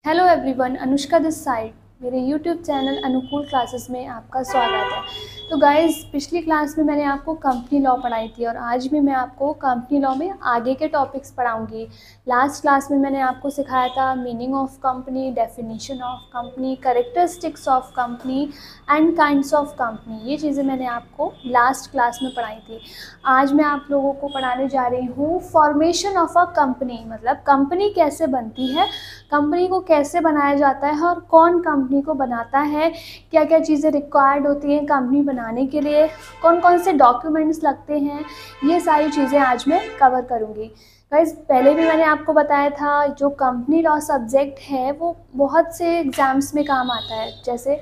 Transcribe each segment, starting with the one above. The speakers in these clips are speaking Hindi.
Hello everyone, Anushka this side. मेरे यूट्यूब चैनल अनुकूल क्लासेस में आपका स्वागत है। तो गाइस, पिछली क्लास में मैंने आपको कंपनी लॉ पढ़ाई थी और आज भी मैं आपको कंपनी लॉ में आगे के टॉपिक्स पढ़ाऊंगी। लास्ट क्लास में मैंने आपको सिखाया था meaning of company, definition of company, characteristics of company and kinds of company. ये चीज़ें मैंने आपको लास्ट क्लास में पढ़ाई थी। आज मैं आप लोगों को पढ़ाने जा रही हूँ फॉर्मेशन ऑफ अ कंपनी, मतलब कंपनी कैसे बनती है, कंपनी को कैसे बनाया जाता है और कौन कंपनी को बनाता है, क्या क्या चीज़ें रिक्वायर्ड होती हैं कंपनी बनाने के लिए, कौन कौन से डॉक्यूमेंट्स लगते हैं, ये सारी चीज़ें आज मैं कवर करूँगी। गाइस, पहले भी मैंने आपको बताया था जो कंपनी लॉ सब्जेक्ट है वो बहुत से एग्ज़ाम्स में काम आता है, जैसे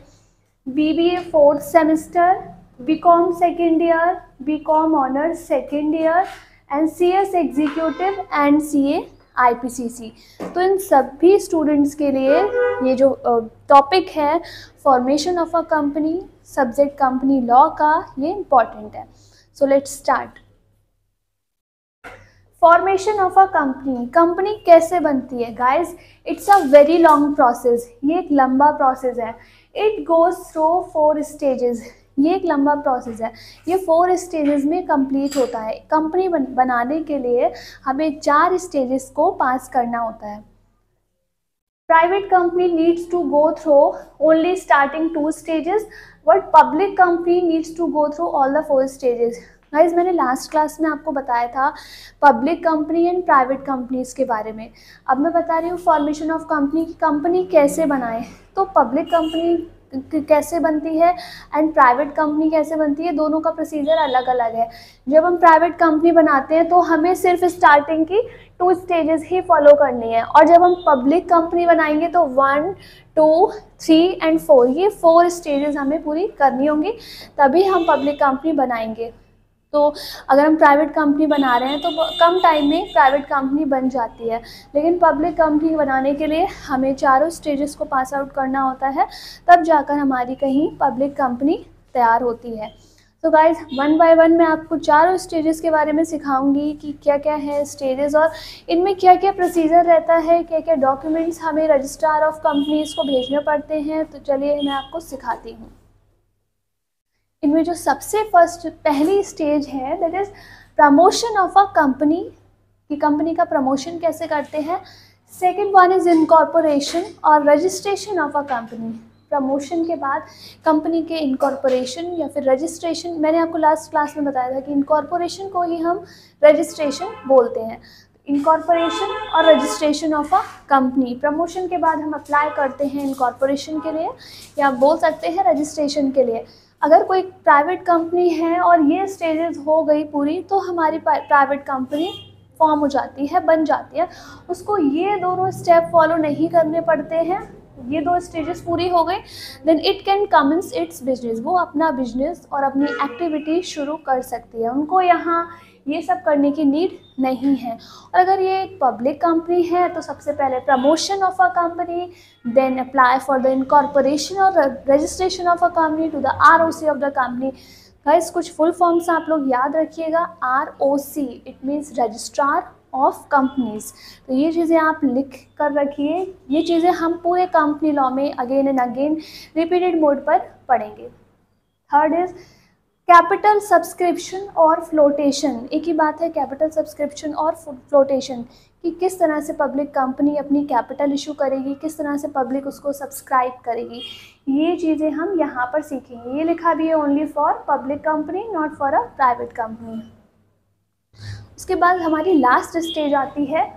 BBA fourth semester, BCom second year, BCom honours second year and CS executive and CA IPCC। तो इन सभी स्टूडेंट्स के लिए ये जो टॉपिक है formation of a company, subject company law का, ये इम्पॉर्टेंट है। So let's start. Formation of a company, company कैसे बनती है guys? It's a very long process, ये एक लंबा प्रोसेस है। इट गोज थ्रू 4 स्टेजेस, ये एक लंबा प्रोसेस है। ये 4 स्टेजेस में कंप्लीट होता है। कंपनी बनाने के लिए हमें 4 स्टेजेस को पास करना होता है। Private company needs to go through only starting 2 stages, but public company needs to go through all the 4 stages. Guys, मैंने लास्ट क्लास में आपको बताया था public company and private companies के बारे में। अब मैं बता रही हूँ फॉर्मेशन ऑफ कंपनी की कंपनी कैसे बनाए। तो पब्लिक कंपनी कैसे बनती है एंड प्राइवेट कंपनी कैसे बनती है, दोनों का प्रोसीजर अलग अलग है। जब हम प्राइवेट कंपनी बनाते हैं तो हमें सिर्फ स्टार्टिंग की 2 स्टेजेस ही फॉलो करनी है, और जब हम पब्लिक कंपनी बनाएंगे तो 1, 2, 3 एंड 4, ये 4 स्टेजेस हमें पूरी करनी होंगी, तभी हम पब्लिक कंपनी बनाएंगे। तो अगर हम प्राइवेट कंपनी बना रहे हैं तो कम टाइम में प्राइवेट कंपनी बन जाती है, लेकिन पब्लिक कंपनी बनाने के लिए हमें चारों स्टेजेस को पास आउट करना होता है, तब जाकर हमारी कहीं पब्लिक कंपनी तैयार होती है। तो गाइज, वन बाय वन मैं आपको चारों स्टेजेस के बारे में सिखाऊंगी कि क्या क्या है स्टेजेस और इनमें क्या क्या प्रोसीजर रहता है, क्या क्या डॉक्यूमेंट्स हमें रजिस्ट्रार ऑफ कंपनीज को भेजने पड़ते हैं। तो चलिए मैं आपको सिखाती हूँ। इनमें जो सबसे फर्स्ट पहली स्टेज है that is promotion of a company, कि कंपनी का प्रमोशन कैसे करते हैं। सेकेंड वन इज इनकॉर्पोरेशन और registration of a company. Promotion के बाद कंपनी के इनकॉर्पोरेशन या फिर रजिस्ट्रेशन, मैंने आपको लास्ट क्लास में बताया था कि इनकॉर्पोरेशन को ही हम रजिस्ट्रेशन बोलते हैं। इनकॉर्पोरेशन और registration of a company, promotion के बाद हम अप्लाई करते हैं इनकॉर्पोरेशन के लिए या बोल सकते हैं रजिस्ट्रेशन के लिए। अगर कोई प्राइवेट कंपनी है और ये स्टेजेस हो गई पूरी तो हमारी प्राइवेट कंपनी फॉर्म हो जाती है, बन जाती है। उसको ये दोनों स्टेप फॉलो नहीं करने पड़ते हैं, ये 2 स्टेजेस पूरी हो गई, then it can commence its business. वो अपना बिजनेस और अपनी एक्टिविटी शुरू कर सकती है, उनको यहाँ ये सब करने की नीड नहीं है। और अगर ये एक पब्लिक कंपनी है तो सबसे पहले promotion of a company, then apply for the incorporation और registration of a company to the ROC of the company. Guys, कुछ फुल फॉर्म्स आप लोग याद रखिएगा। ROC it means registrar of companies. तो ये चीज़ें आप लिख कर रखिए, ये चीज़ें हम पूरे कंपनी लॉ में again and again repeated mode पर पढ़ेंगे। थर्ड इज कैपिटल सब्सक्रिप्शन और फ्लोटेशन। एक ही बात है, कैपिटल सब्सक्रिप्शन और फ्लोटेशन, कि किस तरह से पब्लिक कंपनी अपनी कैपिटल इशू करेगी, किस तरह से पब्लिक उसको सब्सक्राइब करेगी, ये चीज़ें हम यहाँ पर सीखेंगे। ये लिखा भी है only for public company, not for a private company. उसके बाद हमारी लास्ट स्टेज आती है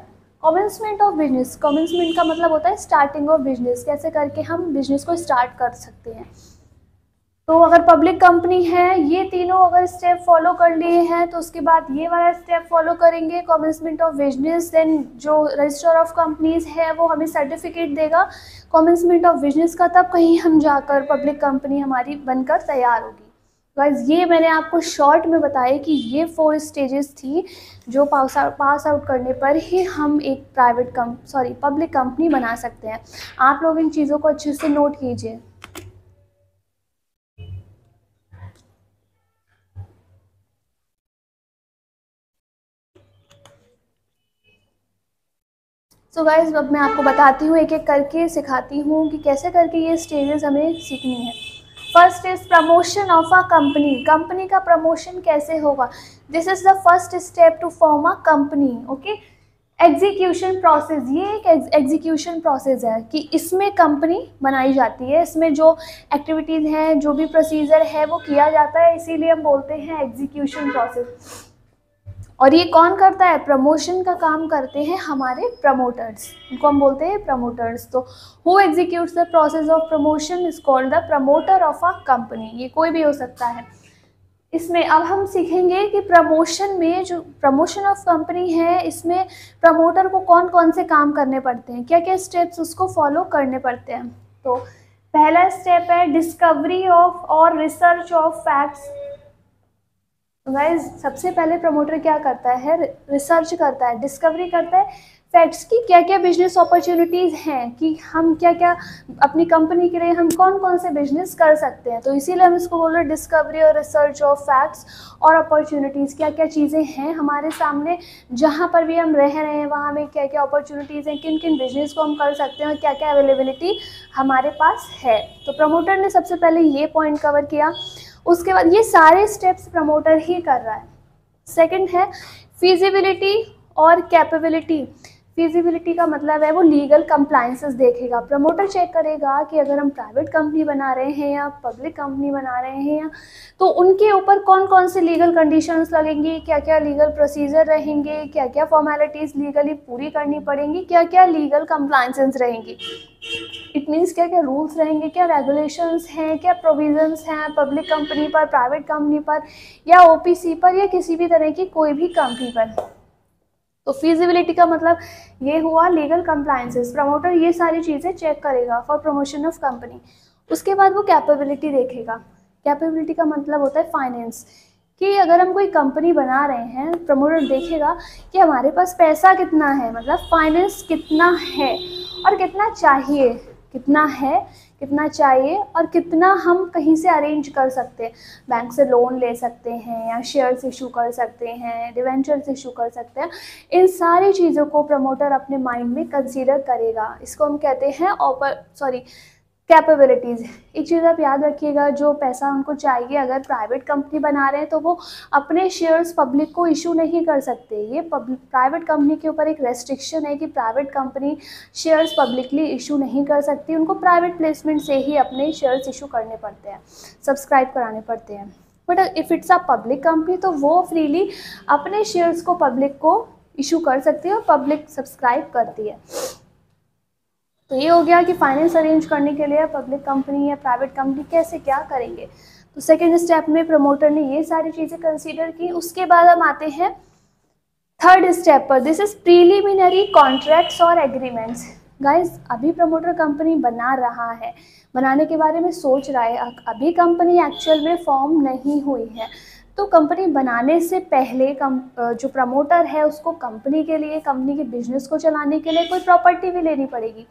कमेंसमेंट ऑफ बिजनेस। कमेंसमेंट का मतलब होता है स्टार्टिंग ऑफ बिजनेस, कैसे करके हम बिजनेस को स्टार्ट कर सकते हैं। तो अगर पब्लिक कंपनी है, ये तीनों अगर स्टेप फॉलो कर लिए हैं तो उसके बाद ये वाला स्टेप फॉलो करेंगे, कमेंसमेंट ऑफ बिजनेस। देन जो रजिस्टर ऑफ कंपनीज है वो हमें सर्टिफिकेट देगा कमेंसमेंट ऑफ बिजनेस का, तब कहीं हम जाकर पब्लिक कंपनी हमारी बनकर तैयार होगी। गाइस, ये मैंने आपको शॉर्ट में बताया कि ये 4 स्टेजेस थी जो पास आउट करने पर ही हम एक पब्लिक कंपनी बना सकते हैं। आप लोग इन चीज़ों को अच्छे से नोट कीजिए। सो गाइज अब मैं आपको बताती हूँ, एक एक करके सिखाती हूँ कि कैसे करके ये स्टेजेस हमें सीखनी है। First is promotion of a company. Company का प्रमोशन कैसे होगा? This is the first step to form a company. Okay, execution process, ये एक एग्जीक्यूशन प्रोसेस है कि इसमें कंपनी बनाई जाती है, इसमें जो एक्टिविटीज़ हैं, जो भी प्रोसीजर है वो किया जाता है, इसीलिए हम बोलते हैं एग्जीक्यूशन प्रोसेस। और ये कौन करता है? प्रमोशन का काम करते हैं हमारे प्रमोटर्स, इनको हम बोलते हैं प्रमोटर्स। तो who executes the process of promotion is called the promoter of a company. ये कोई भी हो सकता है। इसमें अब हम सीखेंगे कि प्रमोशन में, जो प्रमोशन ऑफ कंपनी है, इसमें प्रमोटर को कौन कौन से काम करने पड़ते हैं, क्या क्या स्टेप्स उसको फॉलो करने पड़ते हैं। तो पहला स्टेप है डिस्कवरी ऑफ और रिसर्च ऑफ फैक्ट्स। गाइस सबसे पहले प्रमोटर क्या करता है? रिसर्च करता है, डिस्कवरी करता है फैक्ट्स की, क्या क्या बिजनेस अपॉर्चुनिटीज़ हैं, कि हम क्या क्या अपनी कंपनी के लिए हम कौन कौन से बिजनेस कर सकते हैं। तो इसीलिए हम इसको बोल रहे हैं डिस्कवरी और रिसर्च ऑफ फैक्ट्स और अपॉर्चुनिटीज़। क्या क्या चीज़ें हैं हमारे सामने, जहाँ पर भी हम रह रहे हैं वहाँ में क्या क्या अपॉर्चुनिटीज़ हैं, किन किन बिजनेस को हम कर सकते हैं और क्या क्या अवेलेबिलिटी हमारे पास है। तो प्रमोटर ने सबसे पहले ये पॉइंट कवर किया। उसके बाद ये सारे स्टेप्स प्रमोटर ही कर रहा है। सेकंड है फिजिबिलिटी और कैपेबिलिटी। फिजिबिलिटी का मतलब है वो लीगल कंप्लायंसेस देखेगा। प्रमोटर चेक करेगा कि अगर हम प्राइवेट कंपनी बना रहे हैं या पब्लिक कंपनी बना रहे हैं, या तो उनके ऊपर कौन कौन से लीगल कंडीशंस लगेंगी, क्या क्या लीगल प्रोसीजर रहेंगे, क्या क्या फॉर्मेलिटीज़ लीगली पूरी करनी पड़ेंगी, क्या क्या लीगल कंप्लायंसेस रहेंगी। इट मीन्स क्या क्या रूल्स रहेंगे, क्या रेगुलेशंस हैं, क्या प्रोविजंस हैं पब्लिक कंपनी पर, प्राइवेट कंपनी पर, या ओपीसी पर, या किसी भी तरह की कोई भी कंपनी पर। तो फिजिबिलिटी का मतलब ये हुआ लीगल कंप्लायंसेस। प्रमोटर ये सारी चीज़ें चेक करेगा फॉर प्रमोशन ऑफ कंपनी। उसके बाद वो कैपेबिलिटी देखेगा। कैपेबिलिटी का मतलब होता है फाइनेंस, कि अगर हम कोई कंपनी बना रहे हैं, प्रमोटर देखेगा कि हमारे पास पैसा कितना है, मतलब फाइनेंस कितना है और कितना चाहिए, कितना है, कितना चाहिए और कितना हम कहीं से अरेंज कर सकते हैं। बैंक से लोन ले सकते हैं या शेयर्स इशू कर सकते हैं, डिवेंचर्स इशू कर सकते हैं। इन सारी चीज़ों को प्रमोटर अपने माइंड में कंसीडर करेगा। इसको हम कहते हैं कैपेबिलिटीज़। एक चीज़ आप याद रखिएगा, जो पैसा उनको चाहिए, अगर प्राइवेट कंपनी बना रहे हैं तो वो अपने शेयर्स पब्लिक को इशू नहीं कर सकते। ये प्राइवेट कंपनी के ऊपर एक रेस्ट्रिक्शन है कि private company shares publicly issue नहीं कर सकती। उनको प्राइवेट प्लेसमेंट से ही अपने शेयर्स इशू करने पड़ते हैं, सब्सक्राइब कराने पड़ते हैं। But if it's a public company तो वो फ्रीली अपने शेयर्स को पब्लिक को इशू कर सकती है और पब्लिक सब्सक्राइब करती है। तो ये हो गया कि फाइनेंस अरेंज करने के लिए पब्लिक कंपनी या प्राइवेट कंपनी कैसे क्या करेंगे। तो सेकेंड स्टेप में प्रमोटर ने ये सारी चीज़ें कंसीडर की। उसके बाद हम आते हैं थर्ड स्टेप पर। दिस इज प्रीलिमिनरी कॉन्ट्रैक्ट्स और एग्रीमेंट्स। गाइज अभी प्रमोटर कंपनी बना रहा है, बनाने के बारे में सोच रहा है, अभी कंपनी एक्चुअल में फॉर्म नहीं हुई है। तो कंपनी बनाने से पहले जो प्रमोटर है उसको कंपनी के लिए, कंपनी के बिजनेस को चलाने के लिए कोई प्रॉपर्टी भी लेनी पड़ेगी,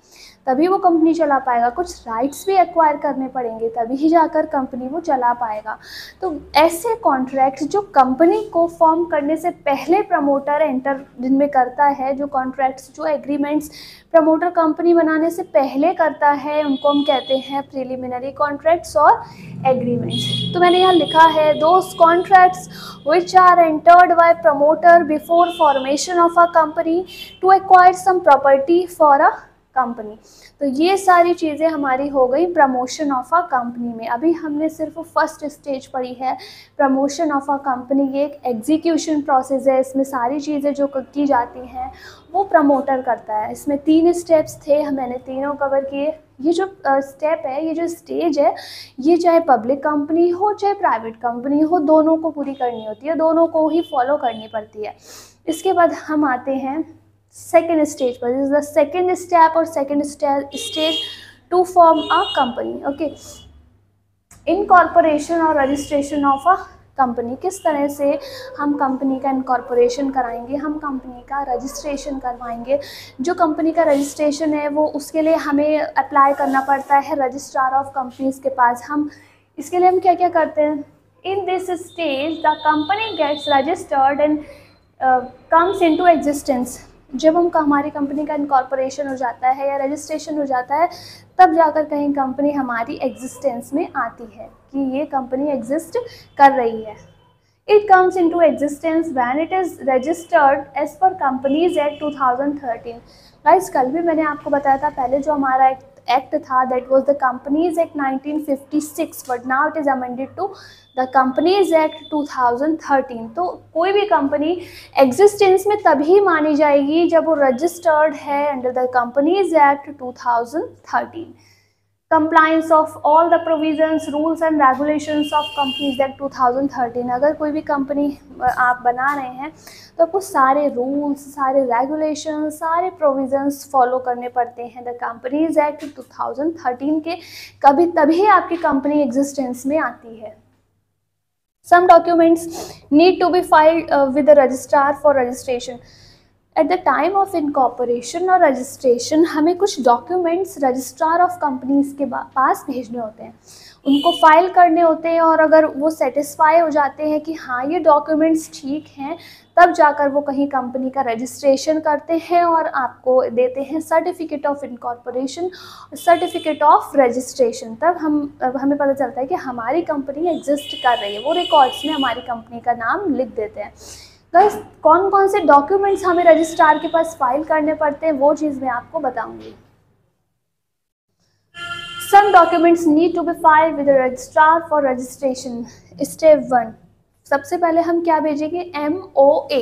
तभी वो कंपनी चला पाएगा। कुछ राइट्स भी एक्वायर करने पड़ेंगे, तभी ही जाकर कंपनी वो चला पाएगा। तो ऐसे कॉन्ट्रैक्ट्स जो कंपनी को फॉर्म करने से पहले प्रमोटर एंटर जिनमें करता है, जो कॉन्ट्रैक्ट्स, जो एग्रीमेंट्स प्रमोटर कंपनी बनाने से पहले करता है, उनको हम कहते हैं प्रीलिमिनरी कॉन्ट्रैक्ट्स और एग्रीमेंट्स। तो मैंने यहाँ लिखा है those contracts which are entered by promoter before formation of a company to acquire some property for a company. तो ये सारी चीज़ें हमारी हो गई प्रमोशन ऑफ अ कंपनी में। अभी हमने सिर्फ फर्स्ट स्टेज पढ़ी है प्रमोशन ऑफ अ कंपनी। ये एक एग्जीक्यूशन प्रोसेस है, इसमें सारी चीज़ें जो की जाती हैं वो प्रमोटर करता है। इसमें 3 स्टेप्स थे, मैंने तीनों कवर किए। ये जो स्टेप है, ये जो स्टेज है, ये चाहे पब्लिक कंपनी हो चाहे प्राइवेट कंपनी हो, दोनों को पूरी करनी होती है, दोनों को ही फॉलो करनी पड़ती है। इसके बाद हम आते हैं सेकेंड स्टेज पर। This is the second step और second stage to form a company. Okay, incorporation और रजिस्ट्रेशन ऑफ अ कंपनी। किस तरह से हम कंपनी का इनकॉर्पोरेशन कराएंगे, हम कंपनी का रजिस्ट्रेशन करवाएंगे। जो कंपनी का रजिस्ट्रेशन है वो उसके लिए हमें अप्लाई करना पड़ता है रजिस्ट्रार ऑफ कंपनीज़ के पास। हम इसके लिए हम क्या क्या करते हैं, in this stage the company gets registered and comes into existence. जब हमारी कंपनी का इनकॉर्पोरेशन हो जाता है या रजिस्ट्रेशन हो जाता है, तब जाकर कहीं कंपनी हमारी एग्जिस्टेंस में आती है कि ये कंपनी एग्जिस्ट कर रही है। It comes into existence when it is registered as per Companies Act 2013. Guys, कल भी मैंने आपको बताया था, पहले जो हमारा एक्ट था that was the Companies Act 1956, but now it is amended to the Companies Act 2013. तो कोई भी कंपनी एग्जिस्टेंस में तभी मानी जाएगी जब वो रजिस्टर्ड है under the Companies Act 2013. Compliance of all the provisions, rules and regulations of companies act 2013. अगर कोई भी कंपनी आप बना रहे हैं तो आपको सारे रूल्स, सारे रेगुलेशंस, सारे प्रोविजंस फॉलो करने पड़ते हैं द कंपनीज एक्ट 2013 के, कभी तभी आपकी कंपनी एग्जिस्टेंस में आती है. Some documents need to be filed with the registrar for registration. At the time of incorporation और रजिस्ट्रेशन हमें कुछ डॉक्यूमेंट्स रजिस्ट्रार ऑफ कंपनीज के पास भेजने होते हैं, उनको फाइल करने होते हैं, और अगर वो सेटिस्फाई हो जाते हैं कि हाँ ये डॉक्यूमेंट्स ठीक हैं, तब जाकर वो कहीं कंपनी का रजिस्ट्रेशन करते हैं और आपको देते हैं certificate of incorporation, certificate of registration. तब हमें पता चलता है कि हमारी कंपनी एग्जिस्ट कर रही है, वो रिकॉर्ड्स में हमारी कंपनी का नाम लिख देते हैं. गाइस, कौन कौन से डॉक्यूमेंट्स हमें रजिस्ट्रार के पास फाइल करने पड़ते हैं वो चीज़ मैं आपको बताऊंगी. Some documents need to be filed with registrar for registration. Step 1, सबसे पहले हम क्या भेजेंगे? MOA.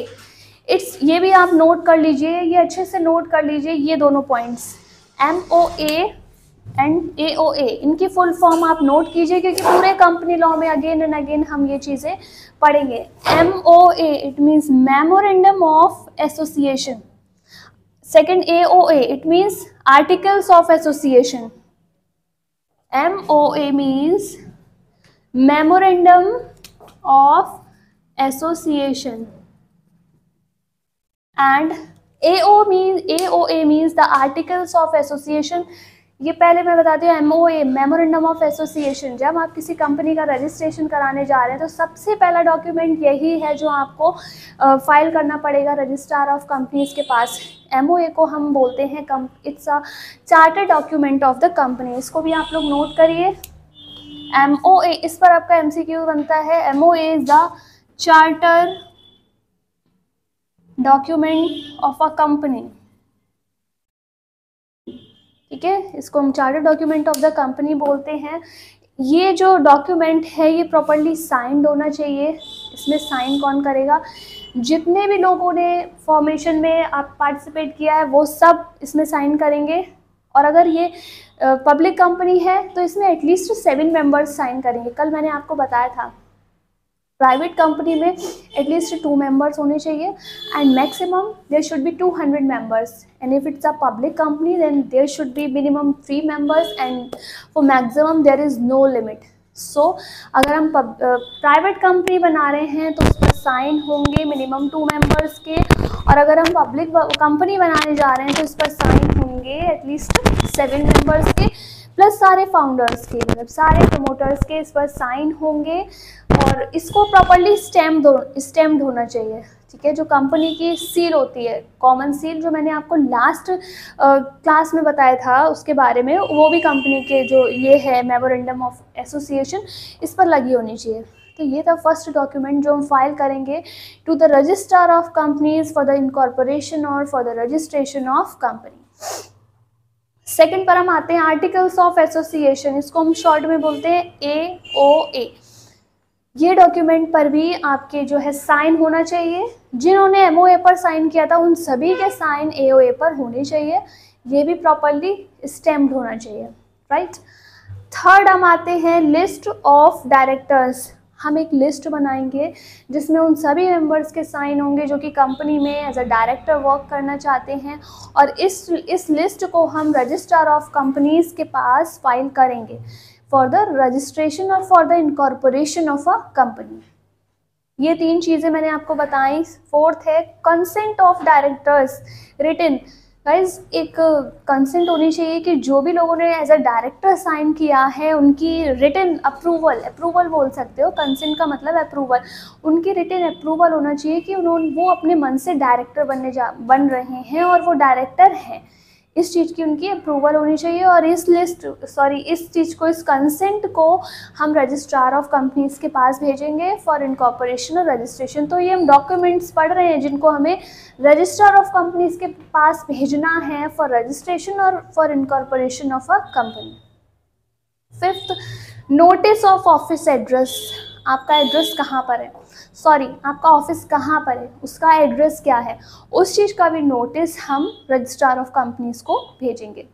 ये भी आप नोट कर लीजिए, ये अच्छे से नोट कर लीजिए, ये दोनों पॉइंट्स MOA एंड AOA, इनकी फुल फॉर्म आप नोट कीजिए, क्योंकि पूरे कंपनी लॉ में अगेन एंड अगेन हम ये चीज़ें पढ़ेंगे. MOA it means memorandum of association. Second AOA it means articles of association. MOA means memorandum of association and AOA means the articles of association. ये पहले मैं बताती हूँ. MOA मेमोरेंडम ऑफ एसोसिएशन, जब आप किसी कंपनी का रजिस्ट्रेशन कराने जा रहे हैं तो सबसे पहला डॉक्यूमेंट यही है जो आपको फाइल करना पड़ेगा रजिस्ट्रार ऑफ कंपनीज के पास. MOA को हम बोलते हैं it's a charter document of the company. इसको भी आप लोग नोट करिए. MOA, इस पर आपका MCQ बनता है. MOA is the charter document of a company. ठीक है, इसको हम charter document of the company बोलते हैं. ये जो डॉक्यूमेंट है ये प्रॉपर्ली साइंड होना चाहिए. इसमें साइन कौन करेगा? जितने भी लोगों ने फॉर्मेशन में आप पार्टिसिपेट किया है वो सब इसमें साइन करेंगे. और अगर ये पब्लिक कंपनी है तो इसमें एटलीस्ट 7 मेंबर्स साइन करेंगे. कल मैंने आपको बताया था प्राइवेट कंपनी में एटलीस्ट 2 मेंबर्स होने चाहिए and maximum there should be 200 members. And if it's a public company then there should be minimum 3 members and for maximum there is no limit. So अगर हम प्राइवेट कंपनी बना रहे हैं तो उस पर साइन होंगे मिनिमम 2 मेंबर्स के, और अगर हम पब्लिक कंपनी बनाने जा रहे हैं तो इस पर साइन होंगे एटलीस्ट 7 मेंबर्स के, प्लस सारे फाउंडर्स के, मतलब सारे प्रमोटर्स के इस पर साइन होंगे. और इसको प्रॉपर्ली स्टैम्प्ड होना चाहिए. ठीक है, जो कंपनी की सील होती है, कॉमन सील, जो मैंने आपको लास्ट क्लास में बताया था उसके बारे में, वो भी कंपनी के जो ये है मेमोरेंडम ऑफ एसोसिएशन, इस पर लगी होनी चाहिए. तो ये था फर्स्ट डॉक्यूमेंट जो हम फाइल करेंगे to the registrar of companies for the incorporation और for the registration of company. Second पर हम आते हैं आर्टिकल्स ऑफ एसोसिएशन. इसको हम शॉर्ट में बोलते हैं AOA. ये डॉक्यूमेंट पर भी आपके जो है साइन होना चाहिए. जिन्होंने MOA पर साइन किया था उन सभी के साइन AOA पर होने चाहिए. ये भी प्रॉपर्ली स्टैम्प्ड होना चाहिए. राइट. थर्ड हम आते हैं लिस्ट ऑफ डायरेक्टर्स. हम एक लिस्ट बनाएंगे जिसमें उन सभी मेंबर्स के साइन होंगे जो कि कंपनी में एज अ डायरेक्टर वर्क करना चाहते हैं, और इस लिस्ट को हम रजिस्ट्रार ऑफ कंपनीज के पास फाइल करेंगे फॉर द रजिस्ट्रेशन और for the incorporation of a company. ये 3 चीज़ें मैंने आपको बताई. फोर्थ है consent of directors written. Guys एक कंसेंट होनी चाहिए कि जो भी लोगों ने एज अ डायरेक्टर साइन किया है उनकी रिटन अप्रूवल बोल सकते हो, कंसेंट का मतलब अप्रूवल, उनकी रिटन अप्रूवल होना चाहिए कि उन्होंने वो अपने मन से डायरेक्टर बन रहे हैं और वो डायरेक्टर हैं। इस चीज़ की उनकी अप्रूवल होनी चाहिए और इस चीज़ को, इस कंसेंट को हम रजिस्ट्रार ऑफ कंपनीज़ के पास भेजेंगे फॉर इनकॉर्पोरेशन और रजिस्ट्रेशन। तो ये हम डॉक्यूमेंट्स पढ़ रहे हैं जिनको हमें रजिस्ट्रार ऑफ कंपनीज़ के पास भेजना है फॉर रजिस्ट्रेशन और for incorporation of a company. Fifth, notice of office address. आपका एड्रेस कहाँ पर है, आपका ऑफिस कहाँ पर है, उसका एड्रेस क्या है, उस चीज़ का भी नोटिस हम रजिस्ट्रार ऑफ कंपनीज को भेजेंगे।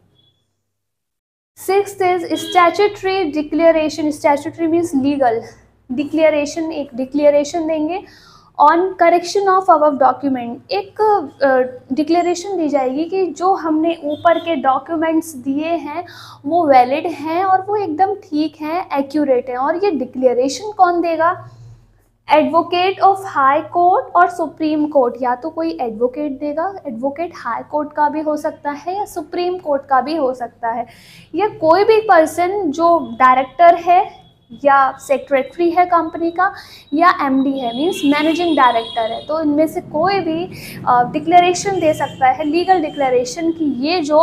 Sixth is statutory declaration. Statutory means legal declaration, एक डिक्लेरेशन देंगे on correction of above document. एक डिक्लेरेशन दी जाएगी कि जो हमने ऊपर के डॉक्यूमेंट्स दिए हैं वो वैलिड हैं और वो एकदम ठीक हैं, एक्यूरेट हैं। और ये डिक्लेरेशन कौन देगा, एडवोकेट ऑफ हाई कोर्ट और सुप्रीम कोर्ट। या तो कोई एडवोकेट देगा, एडवोकेट हाई कोर्ट का भी हो सकता है या सुप्रीम कोर्ट का भी हो सकता है, या कोई भी पर्सन जो डायरेक्टर है या सेक्रेटरी है कंपनी का या एमडी है, मींस मैनेजिंग डायरेक्टर है। तो इनमें से कोई भी डिक्लेरेशन दे सकता है, लीगल डिक्लेरेशन, कि ये जो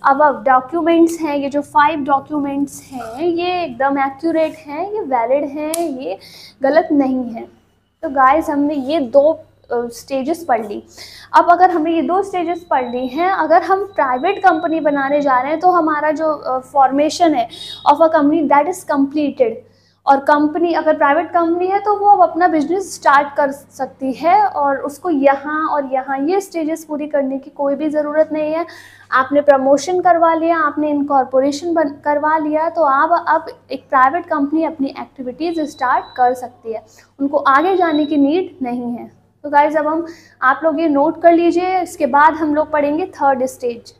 अब डॉक्यूमेंट्स हैं, ये जो 5 डॉक्यूमेंट्स हैं ये एकदम एक्यूरेट हैं, ये वैलिड हैं, ये गलत नहीं है। तो गाइस हमने ये 2 स्टेजेस पढ़ ली। अब अगर हमने ये 2 स्टेजेस पढ़ ली हैं, अगर हम प्राइवेट कंपनी बनाने जा रहे हैं तो हमारा जो फॉर्मेशन है of a company that is completed. और कंपनी अगर प्राइवेट कंपनी है तो वो अब अपना बिजनेस स्टार्ट कर सकती है और उसको यहाँ और यहाँ ये स्टेजेस पूरी करने की कोई भी ज़रूरत नहीं है। आपने प्रमोशन करवा लिया, आपने इनकॉर्पोरेशन करवा लिया, तो आप अब एक प्राइवेट कंपनी अपनी एक्टिविटीज़ स्टार्ट कर सकती है, उनको आगे जाने की नीड नहीं है। तो गाइज अब आप लोग ये नोट कर लीजिए। इसके बाद हम लोग पढ़ेंगे 3rd स्टेज।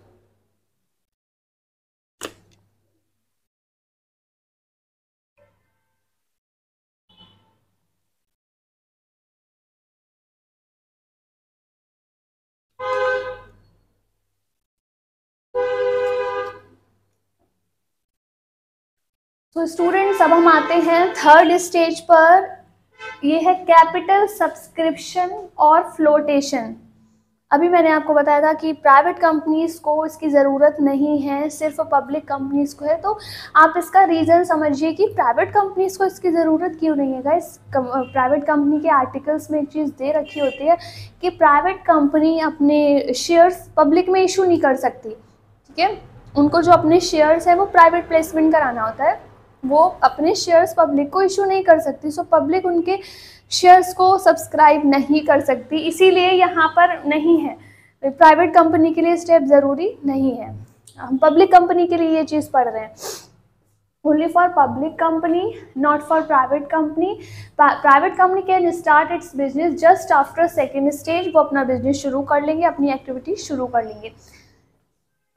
तो स्टूडेंट्स अब हम आते हैं 3rd स्टेज पर। ये है कैपिटल सब्सक्रिप्शन और फ्लोटेशन। अभी मैंने आपको बताया था कि प्राइवेट कंपनीज़ को इसकी ज़रूरत नहीं है, सिर्फ पब्लिक कंपनीज़ को है। तो आप इसका रीज़न समझिए कि प्राइवेट कंपनीज़ को इसकी ज़रूरत क्यों नहीं है। गाइस प्राइवेट कंपनी के आर्टिकल्स में एक चीज़ दे रखी होती है कि प्राइवेट कंपनी अपने शेयर्स पब्लिक में इशू नहीं कर सकती, ठीक है। उनको जो अपने शेयर्स हैं वो प्राइवेट प्लेसमेंट कराना होता है, वो अपने शेयर्स पब्लिक को इशू नहीं कर सकती। सो पब्लिक उनके शेयर्स को सब्सक्राइब नहीं कर सकती, इसीलिए यहाँ पर नहीं है। प्राइवेट कंपनी के लिए स्टेप ज़रूरी नहीं है, हम पब्लिक कंपनी के लिए ये चीज़ पढ़ रहे हैं। Only for public company, not for private company. Private company can start its business just after 2nd stage. वो अपना बिजनेस शुरू कर लेंगे, अपनी एक्टिविटी शुरू कर लेंगे।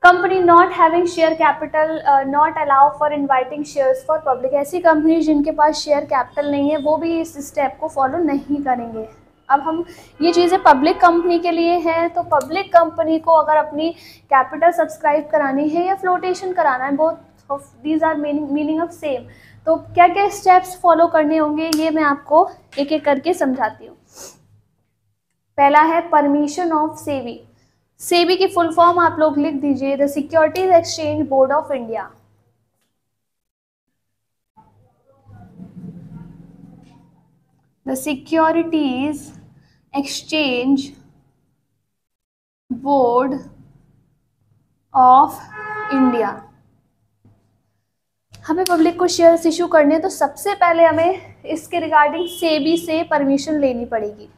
Company not having share capital not allow for inviting shares for public. ऐसी कंपनी जिनके पास शेयर कैपिटल नहीं है वो भी इस स्टेप को फॉलो नहीं करेंगे। अब हम ये चीज़ें पब्लिक कंपनी के लिए हैं, तो पब्लिक कंपनी को अगर अपनी कैपिटल सब्सक्राइब करानी है या फ्लोटेशन कराना है, both of these are meaning of same. तो क्या क्या स्टेप्स फॉलो करने होंगे ये मैं आपको एक एक करके समझाती हूँ। पहला है परमिशन ऑफ सेबी। सेबी की फुल फॉर्म आप लोग लिख दीजिए, the securities exchange board of India. The securities exchange board of India. हमें पब्लिक को शेयर्स इशू करने हैं तो सबसे पहले हमें इसके रिगार्डिंग सेबी से परमिशन लेनी पड़ेगी।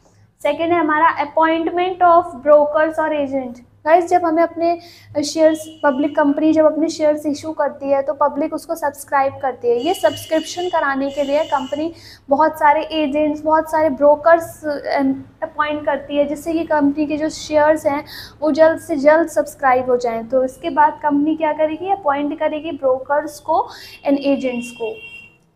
सेकेंड है हमारा अपॉइंटमेंट ऑफ ब्रोकर्स और एजेंट। गाइस जब हमें अपने शेयर्स, पब्लिक कंपनी जब अपने शेयर्स इशू करती है तो पब्लिक उसको सब्सक्राइब करती है। ये सब्सक्रिप्शन कराने के लिए कंपनी बहुत सारे एजेंट्स, बहुत सारे ब्रोकर्स अपॉइंट करती है, जिससे कि कंपनी के जो शेयर्स हैं वो जल्द से जल्द सब्सक्राइब हो जाएं। तो इसके बाद कंपनी क्या करेगी, अपॉइंट करेगी ब्रोकर्स को एंड एजेंट्स को।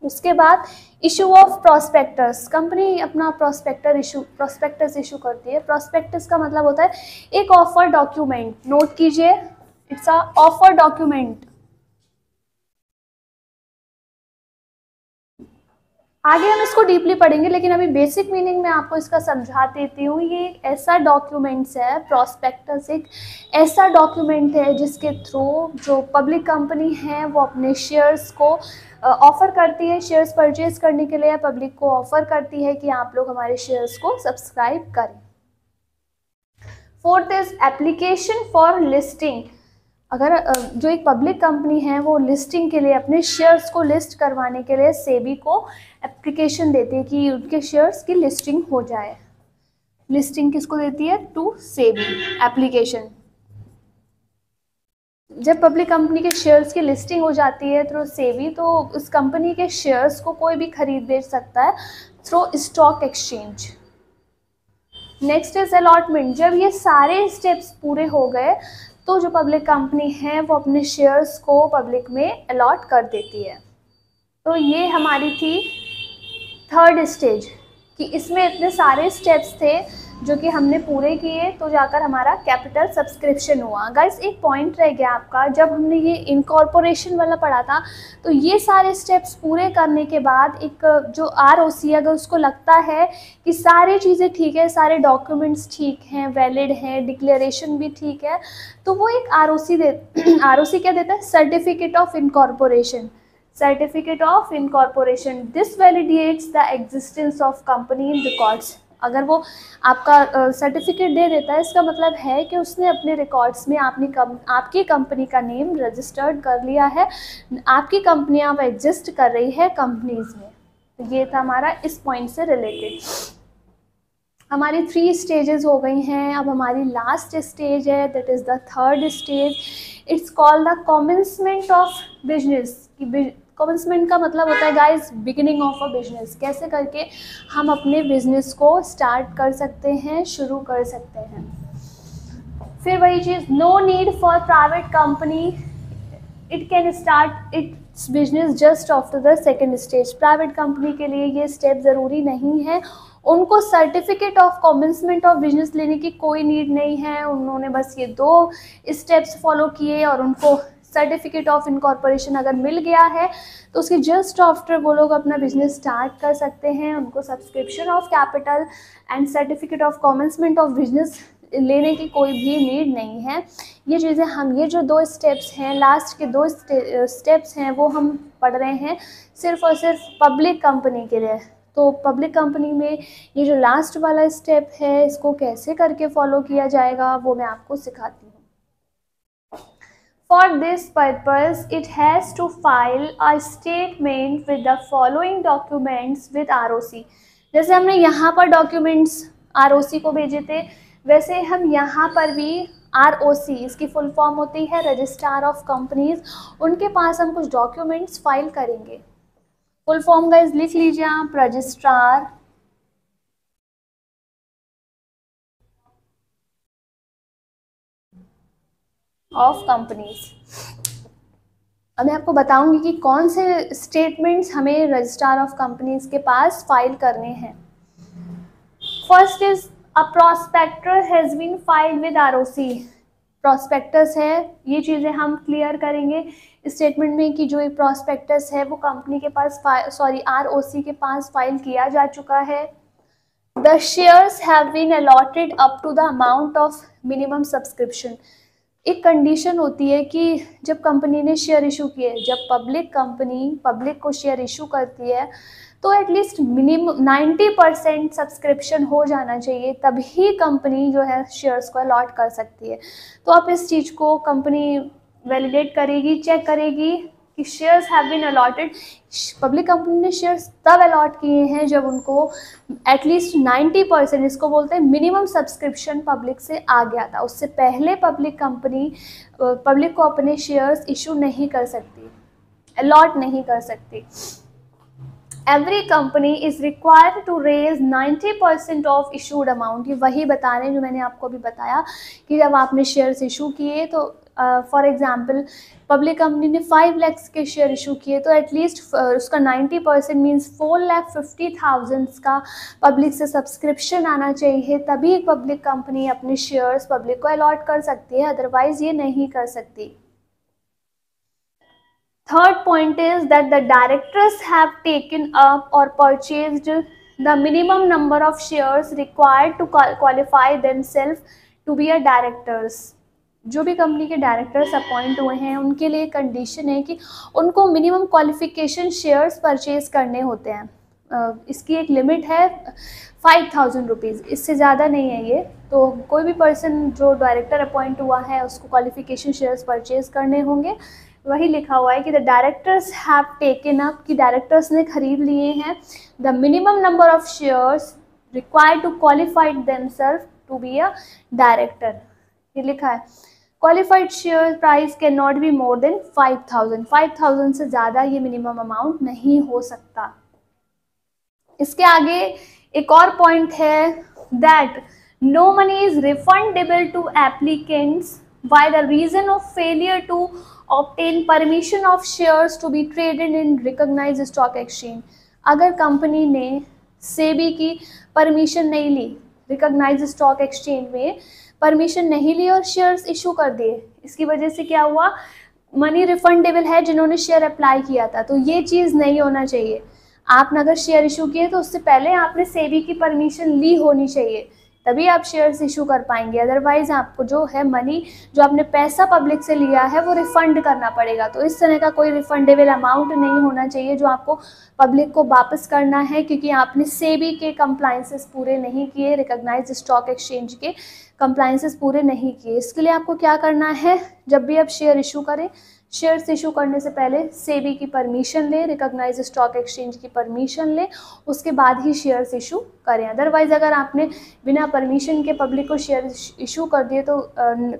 उसके बाद इशू ऑफ प्रोस्पेक्टस, कंपनी अपना प्रोस्पेक्टस इशू करती है। प्रोस्पेक्टस का मतलब होता है एक ऑफर डॉक्यूमेंट, नोट कीजिए, इट्स अ ऑफर डॉक्यूमेंट। आगे हम इसको डीपली पढ़ेंगे, लेकिन अभी बेसिक मीनिंग में आपको इसका समझा देती हूँ। ये एक ऐसा डॉक्यूमेंट्स है, प्रोस्पेक्टस एक ऐसा डॉक्यूमेंट है जिसके थ्रू जो पब्लिक कंपनी है वो अपने शेयर्स को ऑफ़र करती है, शेयर्स परचेज करने के लिए पब्लिक को ऑफ़र करती है कि आप लोग हमारे शेयर्स को सब्सक्राइब करें। Fourth is application for listing. अगर जो एक पब्लिक कंपनी है वो लिस्टिंग के लिए, अपने शेयर्स को लिस्ट करवाने के लिए सेबी को एप्लीकेशन देती है कि उनके शेयर्स की लिस्टिंग हो जाए। लिस्टिंग किसको देती है? To SEBI, application. जब पब्लिक कंपनी के शेयर्स की लिस्टिंग हो जाती है थ्रू सेबी, तो उस कंपनी के शेयर्स को कोई भी खरीद बेच सकता है through stock exchange. Next is allotment. जब ये सारे स्टेप्स पूरे हो गए तो जो पब्लिक कंपनी है वो अपने शेयर्स को पब्लिक में अलॉट कर देती है। तो ये हमारी थी थर्ड स्टेज, कि इसमें इतने सारे स्टेप्स थे जो कि हमने पूरे किए तो जाकर हमारा कैपिटल सब्सक्रिप्शन हुआ। गाइस एक पॉइंट रह गया आपका, जब हमने ये इनकॉर्पोरेशन वाला पढ़ा था तो ये सारे स्टेप्स पूरे करने के बाद एक जो आरओसी, अगर उसको लगता है कि सारी चीज़ें ठीक है, सारे डॉक्यूमेंट्स ठीक हैं, वैलिड हैं, डिक्लेरेशन भी ठीक है, तो वो एक आरओसी क्या देता है? Certificate of incorporation. Certificate of incorporation, this validates the existence of company in records. अगर वो आपका सर्टिफिकेट दे देता है, इसका मतलब है कि उसने अपने रिकॉर्ड्स में आपकी कंपनी का नेम रजिस्टर्ड कर लिया है, आपकी कंपनी अब एग्जिस्ट कर रही है कंपनीज में। तो ये था हमारा इस पॉइंट से रिलेटेड। हमारी 3 स्टेजेस हो गई हैं। अब हमारी लास्ट स्टेज है, that is the third stage. It's called the commencement of business. Commencement का मतलब होता है guys beginning of a business. कैसे करके हम अपने बिजनेस को स्टार्ट कर सकते हैं, शुरू कर सकते हैं। फिर वही चीज़, no need for private company, it can start its business just after the second stage. Private company के लिए ये स्टेप ज़रूरी नहीं है, उनको certificate of commencement of business लेने की कोई नीड नहीं है। उन्होंने बस ये 2 स्टेप्स फॉलो किए और उनको सर्टिफिकेट ऑफ इनकॉर्पोरेशन अगर मिल गया है तो उसके जस्ट आफ्टर वो लोग अपना बिजनेस स्टार्ट कर सकते हैं। उनको subscription of capital and certificate of commencement of business लेने की कोई भी नीड नहीं है। ये चीज़ें हम, ये जो 2 स्टेप्स हैं, लास्ट के 2 स्टेप्स हैं, वो हम पढ़ रहे हैं सिर्फ और सिर्फ पब्लिक कंपनी के लिए। तो पब्लिक कंपनी में ये जो लास्ट वाला स्टेप है, इसको कैसे करके फॉलो किया जाएगा वो मैं आपको सिखाती हूँ। For this purpose, it has to file a statement with the following documents with ROC. जैसे हमने यहाँ पर डॉक्यूमेंट्स ROC को भेजे थे, वैसे हम यहाँ पर भी ROC, इसकी फुल फॉर्म होती है रजिस्ट्रार ऑफ कंपनीज, उनके पास हम कुछ डॉक्यूमेंट्स फाइल करेंगे। फुल फॉर्म गाइस लिख लीजिए आप, रजिस्ट्रार ऑफ कंपनीज। अब मैं आपको बताऊंगी कि कौन से स्टेटमेंट्स हमें रजिस्ट्रार ऑफ कंपनीज के पास फाइल करने हैं। First is a prospectus has been filed with ROC. Prospectus है, ये चीज़ें हम क्लियर करेंगे स्टेटमेंट में कि जो एक प्रोस्पेक्टस है वो कंपनी के पास आरओसी के पास फाइल किया जा चुका है। The shares have been allotted up to the amount of minimum subscription. एक कंडीशन होती है कि जब कंपनी ने शेयर इशू किए, जब पब्लिक कंपनी पब्लिक को शेयर इशू करती है तो एटलीस्ट मिनिमम 90% सब्सक्रिप्शन हो जाना चाहिए, तभी कंपनी जो है शेयर्स को अलॉट कर सकती है। तो आप इस चीज़ को कंपनी वैलिडेट करेगी, चेक करेगी कि shares have been allotted. Public company ने शेयर्स तब अलॉट किए हैं जब उनको एटलीस्ट 90%, इसको बोलते हैं मिनिमम सब्सक्रिप्शन, पब्लिक से आ गया था। उससे पहले पब्लिक कंपनी पब्लिक को अपने शेयर्स इशू नहीं कर सकती, अलॉट नहीं कर सकती। Every company is required to raise 90% of issued amount. ये वही बता रहे हैं जो मैंने आपको अभी बताया कि जब आपने शेयर्स इशू किए तो फॉर एग्जांपल पब्लिक कंपनी ने 5 लाख के शेयर इशू किए, तो एटलीस्ट उसका 90% मीन्स 4,50,000 का पब्लिक से सब्सक्रिप्शन आना चाहिए, तभी एक पब्लिक कंपनी अपने शेयर्स पब्लिक को अलॉट कर सकती है, अदरवाइज ये नहीं कर सकती। Third point is that the directors have taken up or purchased the minimum number of shares required to qualify themselves to be a directors. जो भी कंपनी के डायरेक्टर्स अपॉइंट हुए हैं उनके लिए कंडीशन है कि उनको मिनिमम क्वालिफिकेशन शेयर्स परचेज करने होते हैं। इसकी एक लिमिट है 5,000 रुपीज़, इससे ज़्यादा नहीं है ये। तो कोई भी पर्सन जो डायरेक्टर अपॉइंट हुआ है उसको क्वालिफिकेशन शेयर्स परचेज करने होंगे। वही लिखा हुआ है कि the directors have taken up, कि डायरेक्टर्स ने खरीद लिए हैं the minimum number of shares required to qualified themselves to be a director. ये लिखा है qualified share price can not be more than 5,000, 5,000 से ज़्यादा ये मिनिमम अमाउंट नहीं हो सकता। इसके आगे एक और पॉइंट है that no money is refundable to applicants by the reason of failure to obtain permission of shares to be traded in recognized stock exchange। अगर कंपनी ने सेबी की परमिशन नहीं ली, रिकॉग्नाइज्ड स्टॉक एक्सचेंज में परमिशन नहीं ली और शेयर्स इशू कर दिए, इसकी वजह से क्या हुआ, मनी रिफंडेबल है जिन्होंने शेयर अप्लाई किया था, तो ये चीज़ नहीं होना चाहिए। आपने अगर शेयर इशू किए तो उससे पहले आपने सेबी की परमिशन ली होनी चाहिए, तभी आप शेयर्स इशू कर पाएंगे, अदरवाइज आपको जो है मनी, जो आपने पैसा पब्लिक से लिया है वो रिफ़ंड करना पड़ेगा। तो इस तरह का कोई रिफंडेबल अमाउंट नहीं होना चाहिए जो आपको पब्लिक को वापस करना है, क्योंकि आपने सेबी के कंप्लाइंसेस पूरे नहीं किए, रिकॉग्नाइज्ड स्टॉक एक्सचेंज के कंप्लाइंसेस पूरे नहीं किए। इसके लिए आपको क्या करना है, जब भी आप शेयर इशू करें, शेयर्स इशू करने से पहले सेबी की परमिशन लें, रिकॉग्नाइज्ड स्टॉक एक्सचेंज की परमिशन लें, उसके बाद ही शेयर्स इशू करें। अदरवाइज़ अगर आपने बिना परमिशन के पब्लिक को शेयर इशू कर दिए तो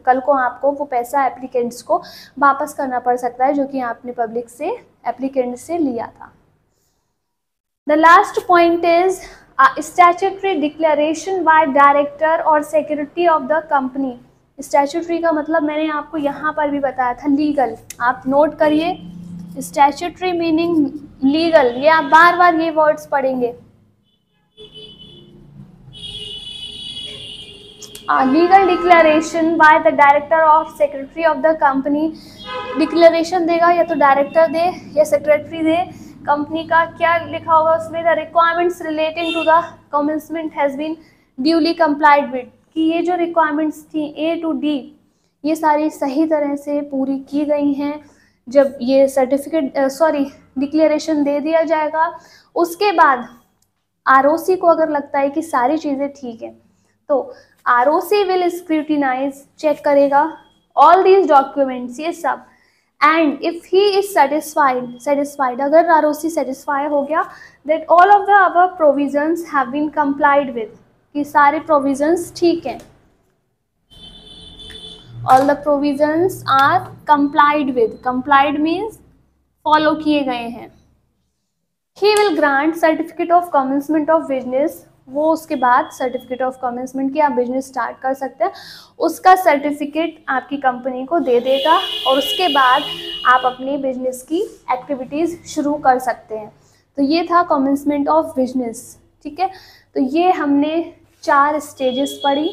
कल को आपको वो पैसा एप्लीकेंट्स को वापस करना पड़ सकता है जो कि आपने पब्लिक से, एप्लीकेंट से लिया था। The last point is statutory declaration by director और secretary of the company. Statutory का मतलब मैंने आपको यहाँ पर भी बताया था, लीगल। आप नोट करिए, स्टैट्यूटरी मीनिंग लीगल, ये आप बार बार ये वर्ड्स पढ़ेंगे। Legal declaration by the director of secretary of the company. Declaration देगा या तो डायरेक्टर दे या सेक्रेटरी दे कंपनी का। क्या लिखा होगा उसमें, the requirements relating to the commencement has been duly complied with, कि ये जो रिक्वायरमेंट्स थी A to D ये सारी सही तरह से पूरी की गई हैं। जब ये सर्टिफिकेट डिक्लेरेशन दे दिया जाएगा, उसके बाद ROC को अगर लगता है कि सारी चीज़ें ठीक है तो ROC विल स्क्रूटिनाइज, चेक करेगा ऑल दीज डॉक्यूमेंट्स, ये सब। And if he is satisfied, अगर ROC सेटिस्फाई हो गया that all of the above provisions have been complied with, कि सारे प्रोविजंस ठीक हैं, all the provisions are complied with, complied means follow किए गए हैं। He will grant certificate of commencement of business, वो उसके बाद सर्टिफिकेट ऑफ कमेंसमेंट की आप बिजनेस स्टार्ट कर सकते हैं, उसका सर्टिफिकेट आपकी कंपनी को दे देगा और उसके बाद आप अपनी बिजनेस की एक्टिविटीज़ शुरू कर सकते हैं। तो ये था कमेंसमेंट ऑफ बिजनेस, ठीक है। तो ये हमने 4 स्टेजेस पढ़ी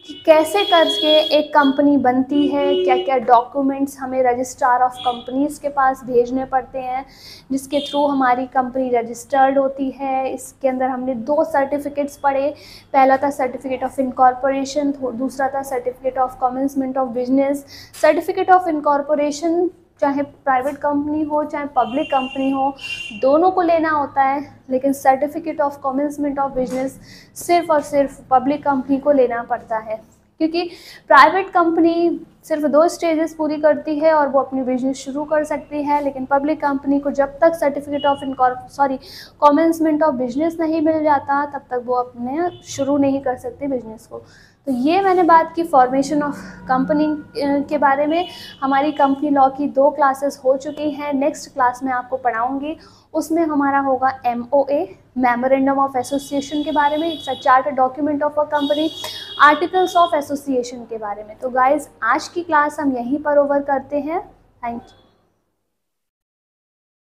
कि कैसे करके एक कंपनी बनती है, क्या क्या डॉक्यूमेंट्स हमें रजिस्ट्रार ऑफ कंपनीज़ के पास भेजने पड़ते हैं जिसके थ्रू हमारी कंपनी रजिस्टर्ड होती है। इसके अंदर हमने 2 सर्टिफिकेट्स पढ़े, पहला था सर्टिफिकेट ऑफ इनकॉर्पोरेशन, दूसरा था certificate of commencement of business. Certificate of incorporation चाहे प्राइवेट कंपनी हो चाहे पब्लिक कंपनी हो, दोनों को लेना होता है, लेकिन certificate of commencement of business सिर्फ और सिर्फ पब्लिक कंपनी को लेना पड़ता है, क्योंकि प्राइवेट कंपनी सिर्फ 2 स्टेजेस पूरी करती है और वो अपनी बिजनेस शुरू कर सकती है, लेकिन पब्लिक कंपनी को जब तक certificate of commencement of business नहीं मिल जाता तब तक वो अपने शुरू नहीं कर सकती बिजनेस को। तो ये मैंने बात की फॉर्मेशन ऑफ कंपनी के बारे में। हमारी कंपनी लॉ की 2 क्लासेस हो चुकी हैं, नेक्स्ट क्लास में आपको पढ़ाऊंगी, उसमें हमारा होगा MOA, मेमोरेंडम ऑफ एसोसिएशन के बारे में, it's a charter document of a company. Articles of association के बारे में। तो गाइज आज की क्लास हम यहीं पर ओवर करते हैं। Thank you.